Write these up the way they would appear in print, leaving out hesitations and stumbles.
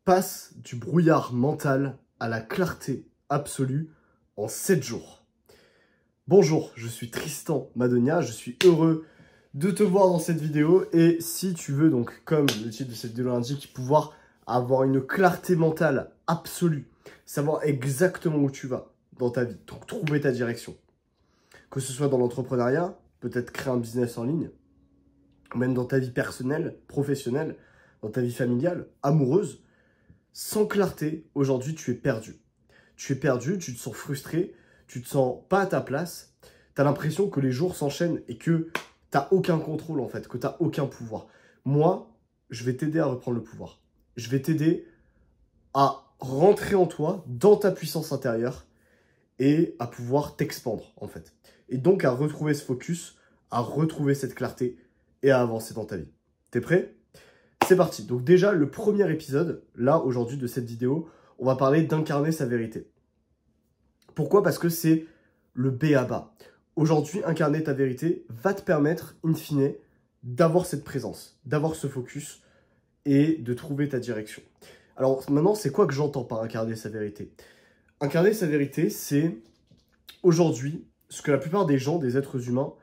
Passe du brouillard mental à la clarté absolue en 7 jours. Bonjour, je suis Tristan Madonia, je suis heureux de te voir dans cette vidéo. Et si tu veux, donc, comme le titre de cette vidéo l'indique, pouvoir avoir une clarté mentale absolue, savoir exactement où tu vas dans ta vie, donc trouver ta direction. Que ce soit dans l'entrepreneuriat, peut-être créer un business en ligne, même dans ta vie personnelle, professionnelle, dans ta vie familiale, amoureuse. Sans clarté, aujourd'hui, tu es perdu. Tu es perdu, tu te sens frustré, tu te sens pas à ta place. Tu as l'impression que les jours s'enchaînent et que tu n'as aucun contrôle, en fait, que tu n'as aucun pouvoir. Moi, je vais t'aider à reprendre le pouvoir. Je vais t'aider à rentrer en toi, dans ta puissance intérieure et à pouvoir t'expandre, en fait. Et donc, à retrouver ce focus, à retrouver cette clarté et à avancer dans ta vie. T'es prêt ? C'est parti. Donc déjà, le premier épisode, là, aujourd'hui, de cette vidéo, on va parler d'incarner sa vérité. Pourquoi ? Parce que c'est le b.a.-ba. Aujourd'hui, incarner ta vérité va te permettre, in fine, d'avoir cette présence, d'avoir ce focus et de trouver ta direction. Alors maintenant, c'est quoi que j'entends par incarner sa vérité ? Incarner sa vérité, c'est aujourd'hui ce que la plupart des gens, des êtres humains,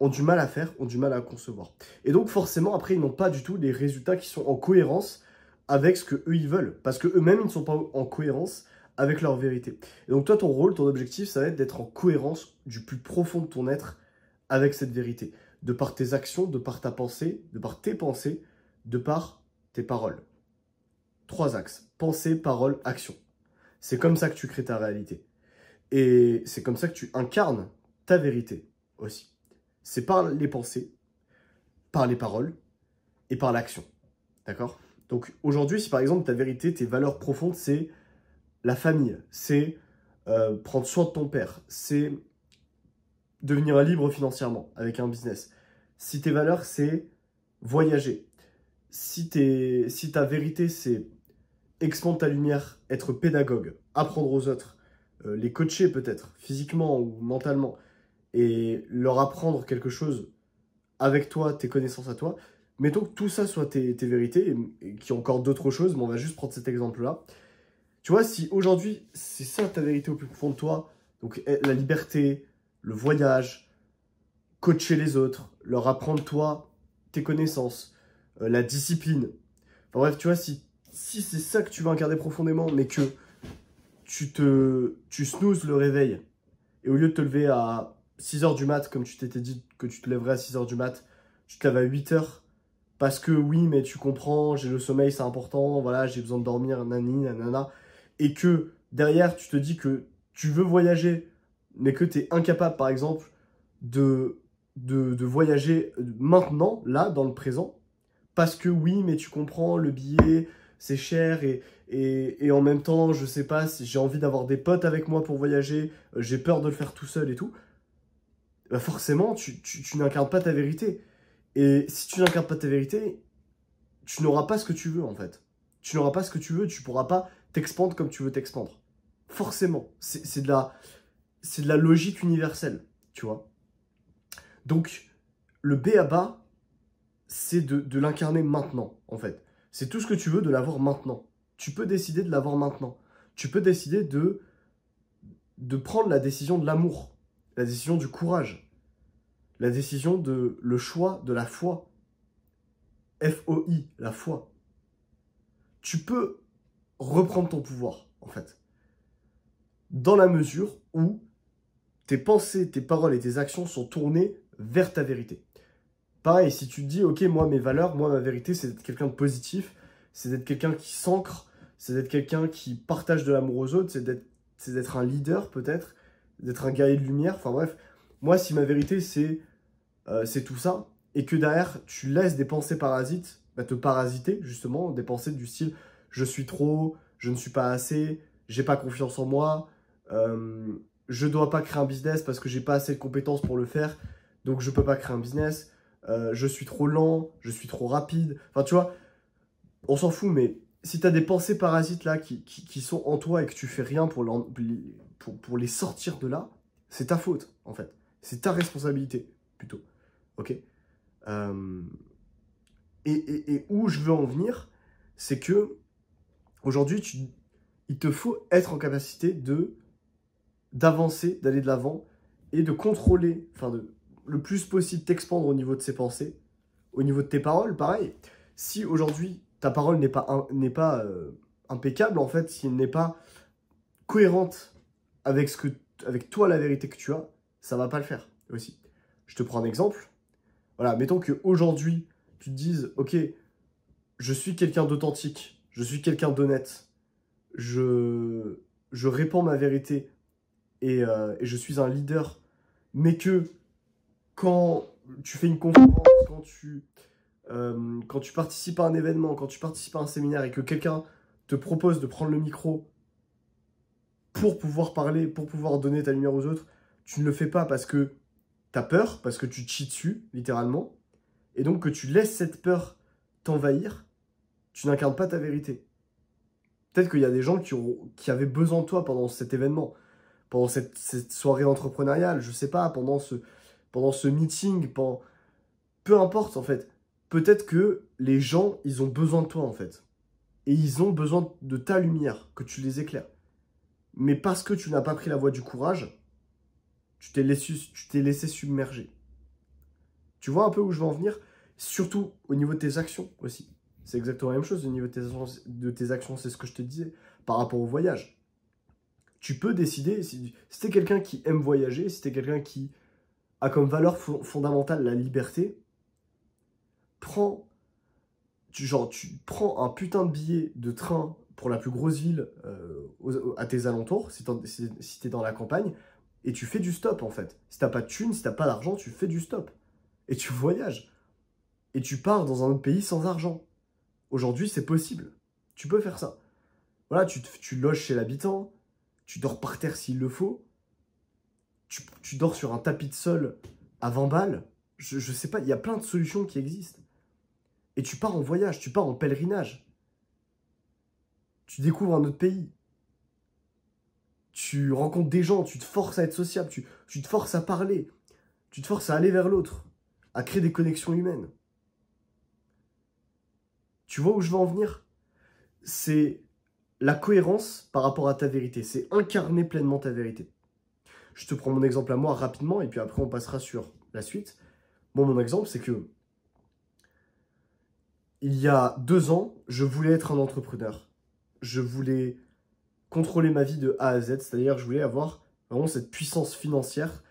ont du mal à faire, ont du mal à concevoir. Et donc forcément, après, ils n'ont pas du tout les résultats qui sont en cohérence avec ce que eux ils veulent. Parce que eux-mêmes, ils ne sont pas en cohérence avec leur vérité. Et donc toi, ton rôle, ton objectif, ça va être d'être en cohérence du plus profond de ton être avec cette vérité. De par tes actions, de par ta pensée, de par tes pensées, de par tes paroles. 3 axes. Pensée, parole, action. C'est comme ça que tu crées ta réalité. Et c'est comme ça que tu incarnes ta vérité aussi. C'est par les pensées, par les paroles et par l'action. D'accord ? Donc aujourd'hui, si par exemple ta vérité, tes valeurs profondes, c'est la famille, c'est prendre soin de ton père, c'est devenir libre financièrement avec un business. Si tes valeurs, c'est voyager. Si ta vérité, c'est expandre ta lumière, être pédagogue, apprendre aux autres, les coacher peut-être, physiquement ou mentalement, et leur apprendre quelque chose avec toi, tes connaissances à toi. Mettons que tout ça soit tes vérités, et qu'il y a encore d'autres choses, mais on va juste prendre cet exemple-là. Tu vois, si aujourd'hui, c'est ça ta vérité au plus profond de toi, donc la liberté, le voyage, coacher les autres, leur apprendre toi, tes connaissances, la discipline. Enfin bref, tu vois, si c'est ça que tu veux incarner profondément, mais que tu snoozes le réveil, et au lieu de te lever à 6h du mat, comme tu t'étais dit que tu te lèverais à 6h du mat, tu te lèves à 8h, parce que oui, mais tu comprends, j'ai le sommeil, c'est important, voilà, j'ai besoin de dormir, nani, nanana, et que derrière, tu te dis que tu veux voyager, mais que tu es incapable, par exemple, de voyager maintenant, là, dans le présent, parce que oui, mais tu comprends, le billet, c'est cher, et en même temps, je sais pas, si j'ai envie d'avoir des potes avec moi pour voyager, j'ai peur de le faire tout seul et tout, bah forcément, tu n'incarnes pas ta vérité. Et si tu n'incarnes pas ta vérité, tu n'auras pas ce que tu veux, en fait. Tu n'auras pas ce que tu veux, tu pourras pas t'expandre comme tu veux t'expandre. Forcément. C'est de la logique universelle, tu vois. Donc, le b.a.-ba, c'est de l'incarner maintenant, en fait. C'est tout ce que tu veux de l'avoir maintenant. Tu peux décider de l'avoir maintenant. Tu peux décider de prendre la décision de l'amour, la décision du courage, la décision de le choix de la foi. F-O-I, la foi. Tu peux reprendre ton pouvoir, en fait. Dans la mesure où tes pensées, tes paroles et tes actions sont tournées vers ta vérité. Pareil, si tu te dis, ok, moi, mes valeurs, moi, ma vérité, c'est d'être quelqu'un de positif, c'est d'être quelqu'un qui s'ancre, c'est d'être quelqu'un qui partage de l'amour aux autres, c'est d'être un leader, peut-être, d'être un guerrier de lumière, enfin bref. Moi, si ma vérité, c'est tout ça, et que derrière, tu laisses des pensées parasites te parasiter, justement, des pensées du style « je suis trop, je ne suis pas assez, j'ai pas confiance en moi, je dois pas créer un business parce que j'ai pas assez de compétences pour le faire, donc je peux pas créer un business, je suis trop lent, je suis trop rapide. » Enfin, tu vois, on s'en fout, mais si tu as des pensées parasites là qui sont en toi et que tu fais rien pour les sortir de là, c'est ta faute, en fait. C'est ta responsabilité, plutôt. Ok ? Et où je veux en venir, c'est que Aujourd'hui, il te faut être en capacité d'avancer, d'aller de l'avant et de contrôler, enfin le plus possible t'expandre au niveau de ses pensées, au niveau de tes paroles, pareil. Si aujourd'hui ta parole n'est pas impeccable, en fait, si elle n'est pas cohérente avec avec toi la vérité que tu as, ça va pas le faire aussi. Je te prends un exemple. Voilà, mettons qu'aujourd'hui, tu te dises, ok, je suis quelqu'un d'authentique, je suis quelqu'un d'honnête, je répands ma vérité et je suis un leader, mais que quand tu fais une conférence, quand tu participes à un événement, quand tu participes à un séminaire et que quelqu'un te propose de prendre le micro pour pouvoir parler, pour pouvoir donner ta lumière aux autres, tu ne le fais pas parce que tu as peur, parce que tu te chies dessus, littéralement, et donc que tu laisses cette peur t'envahir, tu n'incarnes pas ta vérité. Peut-être qu'il y a des gens qui avaient besoin de toi pendant cet événement, pendant cette soirée entrepreneuriale, je sais pas, pendant ce meeting, peu importe en fait. Peut-être que les gens, ils ont besoin de toi en fait. Et ils ont besoin de ta lumière, que tu les éclaires. Mais parce que tu n'as pas pris la voie du courage, tu t'es laissé submerger. Tu vois un peu où je veux en venir? Surtout au niveau de tes actions aussi. C'est exactement la même chose au niveau de tes actions, c'est ce que je te disais, par rapport au voyage. Tu peux décider, si tu es quelqu'un qui aime voyager, si tu es quelqu'un qui a comme valeur fondamentale la liberté, tu prends un putain de billet de train pour la plus grosse ville à tes alentours, si tu es dans la campagne, et tu fais du stop en fait. Si t'as pas de thunes, si t'as pas d'argent, tu fais du stop. Et tu voyages. Et tu pars dans un autre pays sans argent. Aujourd'hui, c'est possible. Tu peux faire ça. Voilà, tu loges chez l'habitant, tu dors par terre s'il le faut, tu dors sur un tapis de sol à 20 balles. Je sais pas, il y a plein de solutions qui existent. Et tu pars en voyage, tu pars en pèlerinage. Tu découvres un autre pays. Tu rencontres des gens, tu te forces à être sociable, tu te forces à parler, tu te forces à aller vers l'autre, à créer des connexions humaines. Tu vois où je veux en venir? C'est la cohérence par rapport à ta vérité. C'est incarner pleinement ta vérité. Je te prends mon exemple à moi rapidement et puis après on passera sur la suite. Bon, mon exemple, c'est que il y a 2 ans, je voulais être un entrepreneur. Je voulais contrôler ma vie de A à Z, c'est-à-dire je voulais avoir vraiment cette puissance financière,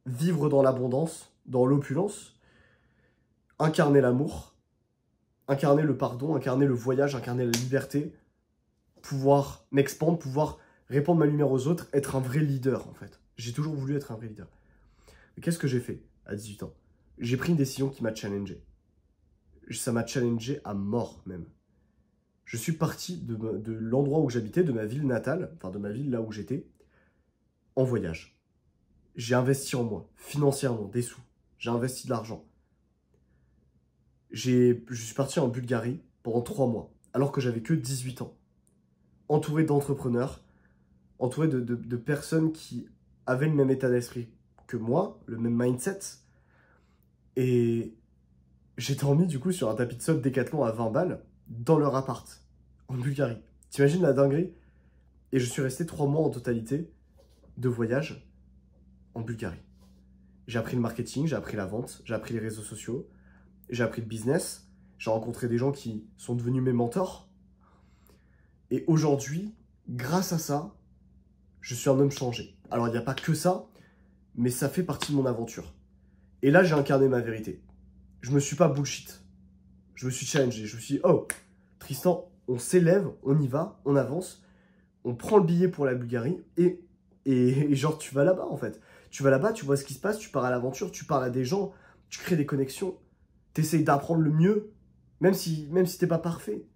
vivre dans l'abondance, dans l'opulence, incarner l'amour, incarner le pardon, incarner le voyage, incarner la liberté, pouvoir m'expandre, pouvoir répandre ma lumière aux autres, être un vrai leader en fait. J'ai toujours voulu être un vrai leader. Mais qu'est-ce que j'ai fait à 18 ans? J'ai pris une décision qui m'a challengé. Ça m'a challengé à mort même. Je suis parti de l'endroit où j'habitais, de ma ville natale, enfin de ma ville là où j'étais, en voyage. J'ai investi en moi, financièrement, des sous. J'ai investi de l'argent. Je suis parti en Bulgarie pendant 3 mois, alors que j'avais que 18 ans. Entouré d'entrepreneurs, entouré de personnes qui avaient le même état d'esprit que moi, le même mindset. Et j'ai dormi du coup sur un tapis de sol Décathlon à 20 balles dans leur appart, en Bulgarie. T'imagines la dinguerie? Et je suis resté 3 mois en totalité de voyage en Bulgarie. J'ai appris le marketing, j'ai appris la vente, j'ai appris les réseaux sociaux, j'ai appris le business, j'ai rencontré des gens qui sont devenus mes mentors. Et aujourd'hui, grâce à ça, je suis un homme changé. Alors il n'y a pas que ça, mais ça fait partie de mon aventure. Et là, j'ai incarné ma vérité. Je me suis pas bullshit. Je me suis challengé. Je me suis dit, oh, Tristan, on s'élève, on y va, on avance, on prend le billet pour la Bulgarie et genre tu vas là-bas en fait. Tu vas là-bas, tu vois ce qui se passe, tu pars à l'aventure, tu parles à des gens, tu crées des connexions, tu essayes d'apprendre le mieux, même si t'es pas parfait.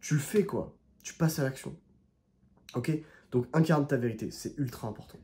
Tu le fais quoi, tu passes à l'action. Ok? Donc incarne ta vérité, c'est ultra important.